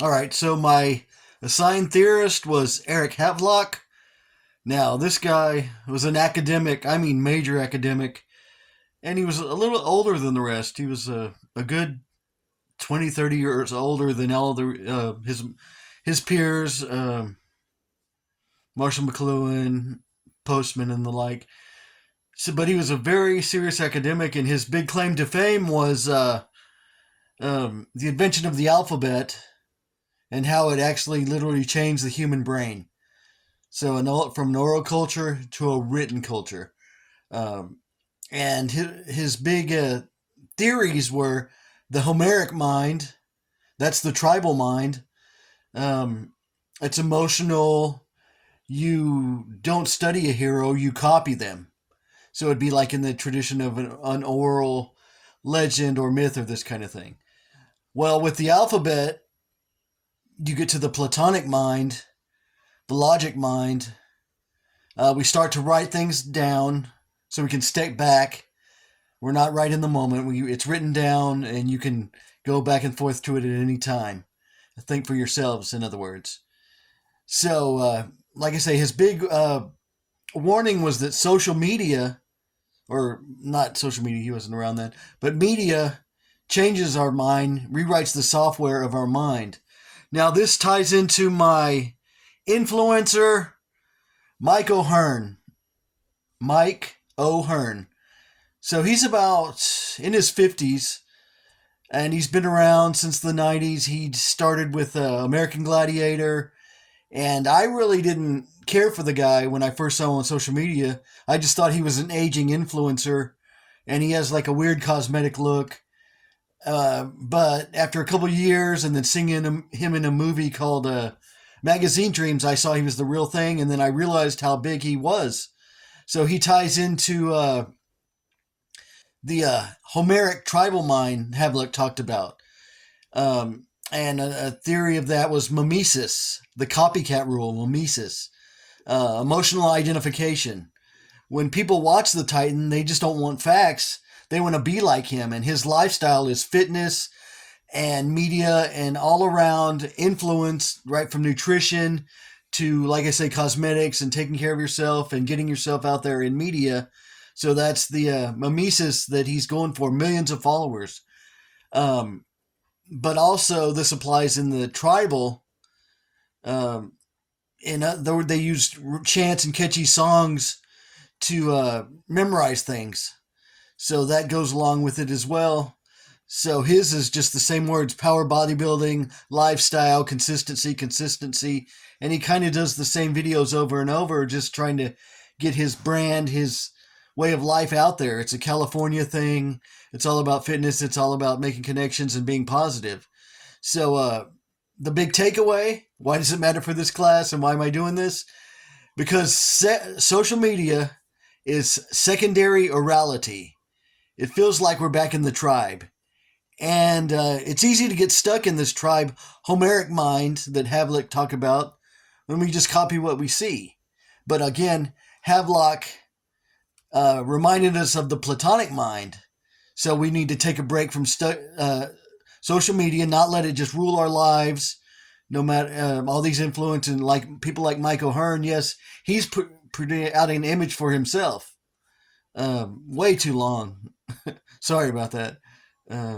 All right, so my assigned theorist was Eric Havelock. Now, this guy was an academic, I mean major academic, and he was a little older than the rest. He was a good 20, 30 years older than all the his peers, Marshall McLuhan, Postman, and the like. So, but he was a very serious academic, and his big claim to fame was the invention of the alphabet and how it actually literally changed the human brain. So, from an oral culture to a written culture. Um, and his big theories were the Homeric mind, that's the tribal mind. Um, it's emotional. You don't study a hero, you copy them. So it'd be like in the tradition of an oral legend or myth or this kind of thing. Well, with the alphabet, you get to the Platonic mind, the logic mind. We start to write things down so we can step back. We're not right in the moment. It's written down, and you can go back and forth to it at any time. Think for yourselves, in other words. So, like I say, his big warning was that social media, or not social media, he wasn't around then, but media changes our mind, rewrites the software of our mind. Now, this ties into my influencer, Mike O'Hearn. Mike O'Hearn. So he's about in his 50s, and he's been around since the 90s. He started with American Gladiator, and I really didn't care for the guy when I first saw him on social media. I just thought he was an aging influencer, and he has like a weird cosmetic look. But after a couple of years and then seeing him in a movie called Magazine Dreams, I saw he was the real thing, and then I realized how big he was. So he ties into the Homeric tribal mind Havelock talked about. And a theory of that was mimesis, the copycat rule, mimesis, emotional identification. When people watch the Titan, they just don't want facts. They want to be like him, and his lifestyle is fitness and media and all around influence, right from nutrition to, like I say, cosmetics and taking care of yourself and getting yourself out there in media. So that's the mimesis that he's going for, millions of followers. Um, but also, this applies in the tribal. Um, they used chants and catchy songs to memorize things. So that goes along with it as well. So his is just the same words: power, bodybuilding, lifestyle, consistency. And he kind of does the same videos over and over, just trying to get his brand, his way of life out there. It's a California thing. It's all about fitness. It's all about making connections and being positive. So, the big takeaway, why does it matter for this class and why am I doing this? Because social media is secondary orality. It feels like we're back in the tribe. And it's easy to get stuck in this tribe Homeric mind that Havelock talked about when we just copy what we see. But again, Havelock reminded us of the Platonic mind. So we need to take a break from social media, not let it just rule our lives. No matter all these influence and like people like Mike O'Hearn, yes, he's put out an image for himself. Way too long. Sorry about that.